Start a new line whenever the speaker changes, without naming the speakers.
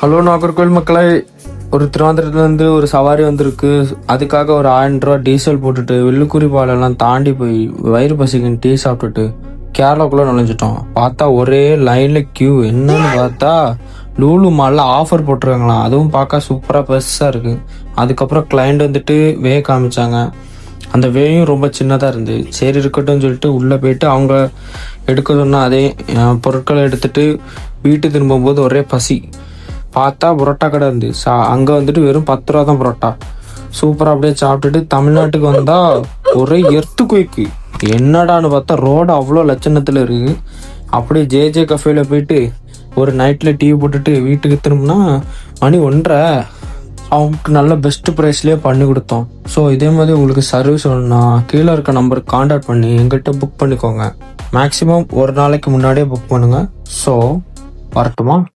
Hello Nagercoil மக்களை, ஒரு திருவாந்திரத்துலேருந்து ஒரு சவாரி வந்திருக்கு. அதுக்காக ஒரு 1000 ரூபா டீசல் போட்டுட்டு வில்லுக்குறி பாலெல்லாம் தாண்டி போய் வயிறு பசிக்குன்னு டீ சாப்பிட்டுட்டு கேரளாக்குள்ளே நுழைஞ்சிட்டோம். பார்த்தா ஒரே லைனில் கியூ. என்னன்னு பார்த்தா லூலு மாலில் ஆஃபர் போட்டிருக்காங்களாம். அதுவும் பார்க்க சூப்பராக பெருசாக இருக்குது. அதுக்கப்புறம் கிளைண்ட் வந்துட்டு வே காமிச்சாங்க. அந்த வேயும் ரொம்ப சின்னதாக இருந்து, சரி இருக்கட்டும் சொல்லிட்டு உள்ளே போயிட்டு அவங்க எடுக்க சொன்னால் அதே பொருட்களை எடுத்துகிட்டு வீட்டு திரும்பும்போது ஒரே பசி. பார்த்தா புரோட்டா கடை இருந்து அங்கே வந்துட்டு வெறும் 10 ரூபா தான் புரோட்டா. சூப்பராக அப்படியே சாப்பிட்டுட்டு தமிழ்நாட்டுக்கு வந்தால் ஒரே எர்த்து குயிக்கு. என்னடான்னு பார்த்தா ரோடு அவ்வளோ லட்சணத்தில் இருக்குது. அப்படியே ஜே கஃபேல போயிட்டு ஒரு நைட்டில் டீ போட்டுட்டு வீட்டுக்கு திரும்பினா மணி 1:30. அவங்களுக்கு நல்ல பெஸ்ட் ப்ரைஸ்லேயே பண்ணி கொடுத்தோம். ஸோ இதே மாதிரி உங்களுக்கு சர்வீஸ் வேணும்னா கீழே இருக்க நம்பருக்கு காண்டாக்ட் பண்ணி எங்கிட்ட புக் பண்ணிக்கோங்க. மேக்ஸிமம் ஒரு நாளைக்கு முன்னாடியே புக் பண்ணுங்கள். ஸோ வரட்டுமா?